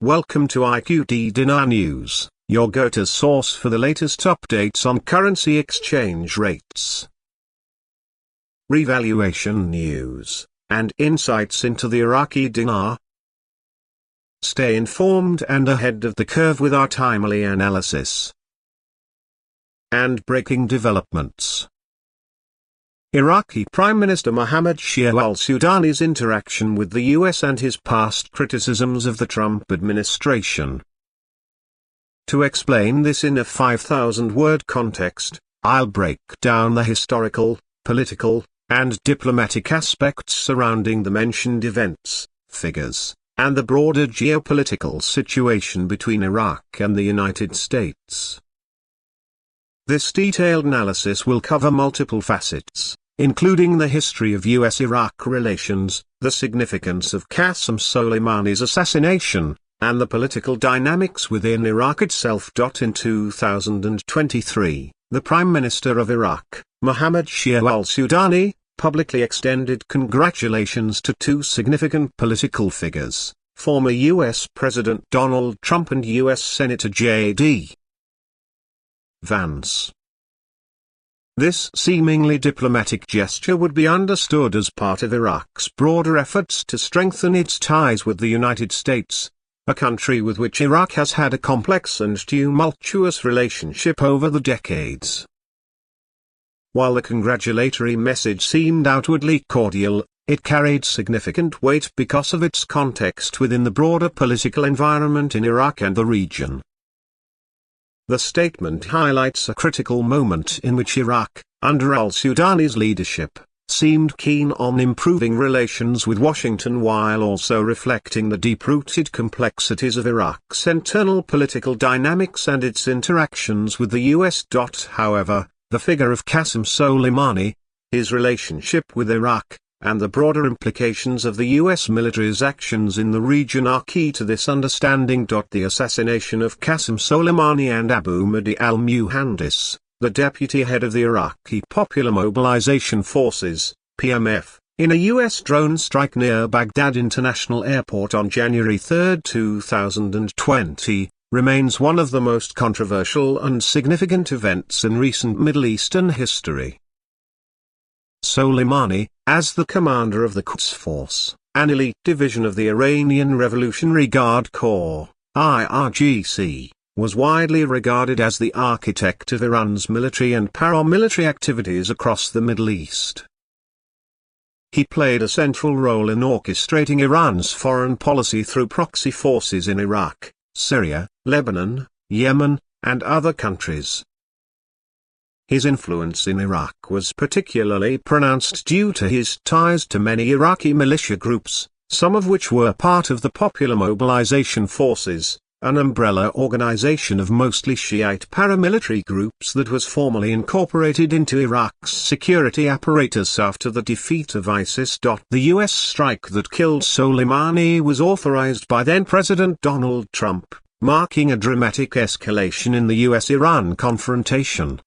Welcome to IQD Dinar News, your go-to source for the latest updates on currency exchange rates, revaluation news, and insights into the Iraqi dinar. Stay informed and ahead of the curve with our timely analysis and breaking developments. Iraqi Prime Minister Mohammed Shia al-Sudani's interaction with the US and his past criticisms of the Trump administration. To explain this in a 5,000-word context, I'll break down the historical, political, and diplomatic aspects surrounding the mentioned events, figures, and the broader geopolitical situation between Iraq and the United States. This detailed analysis will cover multiple facets, including the history of US-Iraq relations, the significance of Qasem Soleimani's assassination, and the political dynamics within Iraq itself. In 2023, the Prime Minister of Iraq, Mohammed Shia al-Sudani, publicly extended congratulations to two significant political figures, former US President Donald Trump and US Senator J.D. Vance. This seemingly diplomatic gesture would be understood as part of Iraq's broader efforts to strengthen its ties with the United States, a country with which Iraq has had a complex and tumultuous relationship over the decades. While the congratulatory message seemed outwardly cordial, it carried significant weight because of its context within the broader political environment in Iraq and the region. The statement highlights a critical moment in which Iraq, under al-Sudani's leadership, seemed keen on improving relations with Washington while also reflecting the deep-rooted complexities of Iraq's internal political dynamics and its interactions with the US. However, the figure of Qasem Soleimani, his relationship with Iraq, and the broader implications of the US military's actions in the region are key to this understanding. The assassination of Qasem Soleimani and Abu Mahdi al-Muhandis, the deputy head of the Iraqi Popular Mobilization Forces, PMF, in a US drone strike near Baghdad International Airport on January 3, 2020, remains one of the most controversial and significant events in recent Middle Eastern history. Soleimani, as the commander of the Quds Force, an elite division of the Iranian Revolutionary Guard Corps, IRGC, was widely regarded as the architect of Iran's military and paramilitary activities across the Middle East. He played a central role in orchestrating Iran's foreign policy through proxy forces in Iraq, Syria, Lebanon, Yemen, and other countries. His influence in Iraq was particularly pronounced due to his ties to many Iraqi militia groups, some of which were part of the Popular Mobilization Forces, an umbrella organization of mostly Shiite paramilitary groups that was formally incorporated into Iraq's security apparatus after the defeat of ISIS. The US strike that killed Soleimani was authorized by then-President Donald Trump, marking a dramatic escalation in the US-Iran confrontation.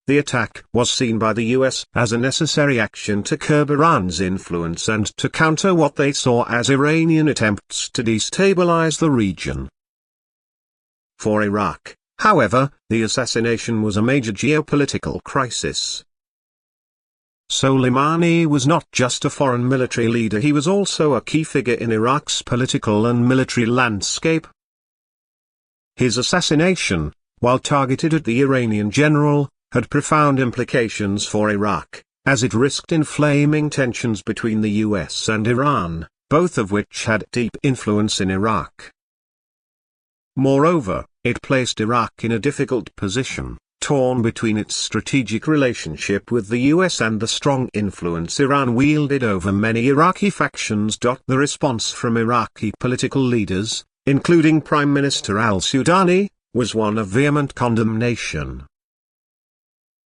The attack was seen by the US as a necessary action to curb Iran's influence and to counter what they saw as Iranian attempts to destabilize the region. For Iraq, however, the assassination was a major geopolitical crisis. Soleimani was not just a foreign military leader, he was also a key figure in Iraq's political and military landscape. His assassination, while targeted at the Iranian general, had profound implications for Iraq, as it risked inflaming tensions between the US and Iran, both of which had deep influence in Iraq. Moreover, it placed Iraq in a difficult position, torn between its strategic relationship with the US and the strong influence Iran wielded over many Iraqi factions. The response from Iraqi political leaders, including Prime Minister al-Sudani, was one of vehement condemnation.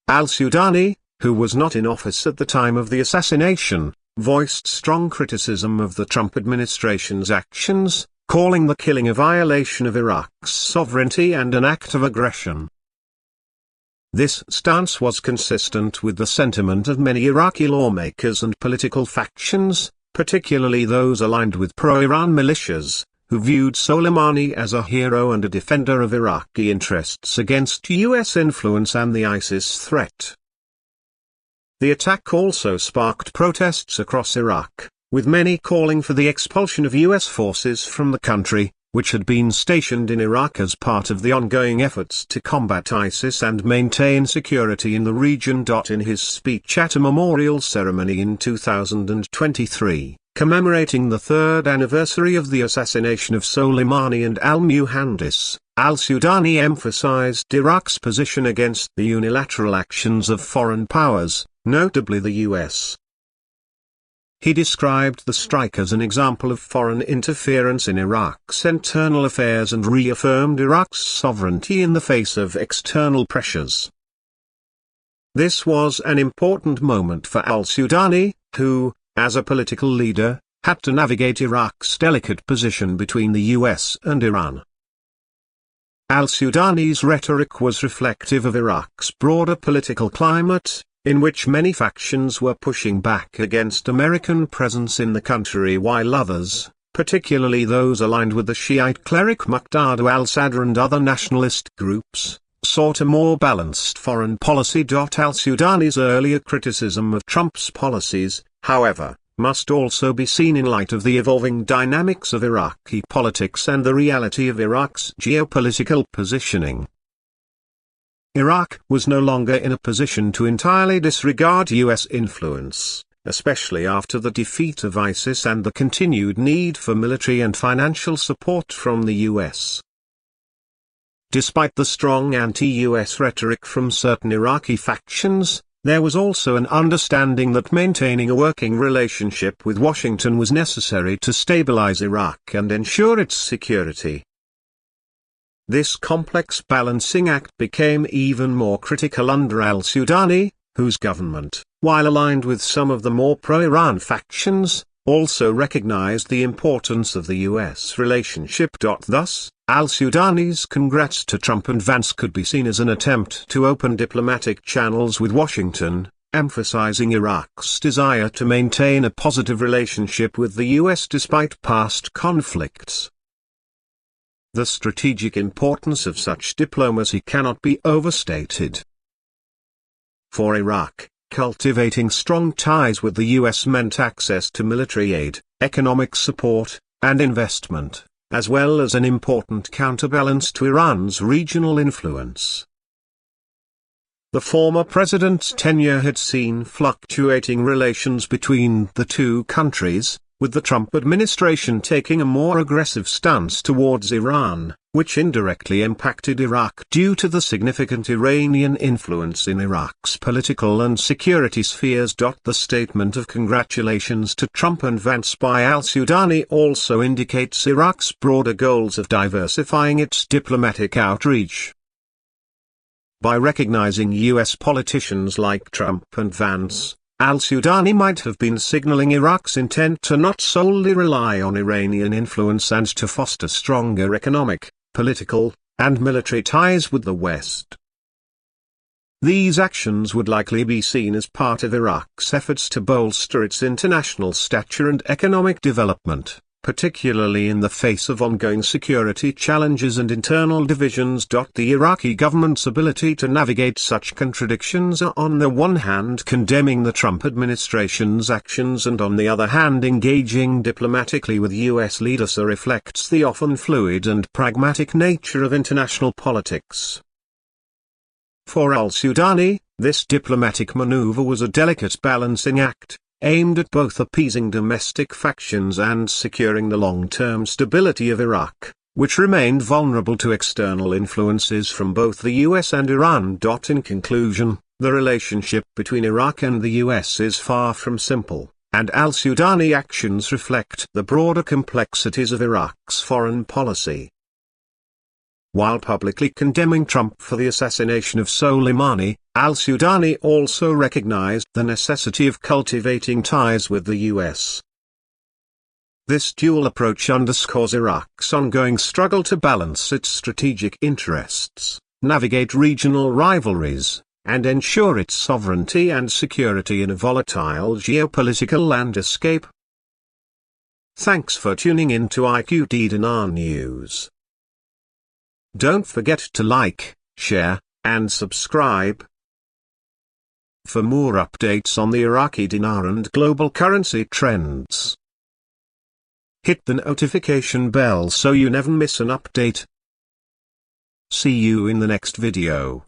Al-Sudani, who was not in office at the time of the assassination, voiced strong criticism of the Trump administration's actions, calling the killing a violation of Iraq's sovereignty and an act of aggression. This stance was consistent with the sentiment of many Iraqi lawmakers and political factions, particularly those aligned with pro-Iran militias, who viewed Soleimani as a hero and a defender of Iraqi interests against U.S. influence and the ISIS threat. The attack also sparked protests across Iraq, with many calling for the expulsion of U.S. forces from the country, which had been stationed in Iraq as part of the ongoing efforts to combat ISIS and maintain security in the region. In his speech at a memorial ceremony in 2023, commemorating the third anniversary of the assassination of Soleimani and al-Muhandis, al-Sudani emphasized Iraq's position against the unilateral actions of foreign powers, notably the U.S. He described the strike as an example of foreign interference in Iraq's internal affairs and reaffirmed Iraq's sovereignty in the face of external pressures. This was an important moment for al-Sudani, who, as a political leader, had to navigate Iraq's delicate position between the US and Iran. Al-Sudani's rhetoric was reflective of Iraq's broader political climate, in which many factions were pushing back against American presence in the country while others, particularly those aligned with the Shiite cleric Muqtada al-Sadr and other nationalist groups, sought a more balanced foreign policy. Al-Sudani's earlier criticism of Trump's policies, however, must also be seen in light of the evolving dynamics of Iraqi politics and the reality of Iraq's geopolitical positioning. Iraq was no longer in a position to entirely disregard U.S. influence, especially after the defeat of ISIS and the continued need for military and financial support from the U.S. Despite the strong anti-U.S. rhetoric from certain Iraqi factions, there was also an understanding that maintaining a working relationship with Washington was necessary to stabilize Iraq and ensure its security. This complex balancing act became even more critical under al-Sudani, whose government, while aligned with some of the more pro-Iran factions, also recognized the importance of the U.S. relationship. Thus, al-Sudani's congrats to Trump and Vance could be seen as an attempt to open diplomatic channels with Washington, emphasizing Iraq's desire to maintain a positive relationship with the U.S. despite past conflicts. The strategic importance of such diplomacy cannot be overstated. For Iraq, cultivating strong ties with the U.S. meant access to military aid, economic support, and investment, as well as an important counterbalance to Iran's regional influence. The former president's tenure had seen fluctuating relations between the two countries, with the Trump administration taking a more aggressive stance towards Iran, which indirectly impacted Iraq due to the significant Iranian influence in Iraq's political and security spheres. The statement of congratulations to Trump and Vance by al-Sudani also indicates Iraq's broader goals of diversifying its diplomatic outreach. By recognizing U.S. politicians like Trump and Vance, al-Sudani might have been signaling Iraq's intent to not solely rely on Iranian influence and to foster stronger economic, political, and military ties with the West. These actions would likely be seen as part of Iraq's efforts to bolster its international stature and economic development, particularly in the face of ongoing security challenges and internal divisions. The Iraqi government's ability to navigate such contradictions, on the one hand condemning the Trump administration's actions and on the other hand engaging diplomatically with U.S. leaders, reflects the often fluid and pragmatic nature of international politics. For al-Sudani, this diplomatic maneuver was a delicate balancing act, aimed at both appeasing domestic factions and securing the long-term stability of Iraq, which remained vulnerable to external influences from both the US and Iran. In conclusion, the relationship between Iraq and the US is far from simple, and al-Sudani actions reflect the broader complexities of Iraq's foreign policy. While publicly condemning Trump for the assassination of Soleimani, al-Sudani also recognized the necessity of cultivating ties with the U.S. This dual approach underscores Iraq's ongoing struggle to balance its strategic interests, navigate regional rivalries, and ensure its sovereignty and security in a volatile geopolitical landscape. Thanks for tuning in to IQD Dinar News. Don't forget to like, share, and subscribe. For more updates on the Iraqi dinar and global currency trends, hit the notification bell so you never miss an update. See you in the next video.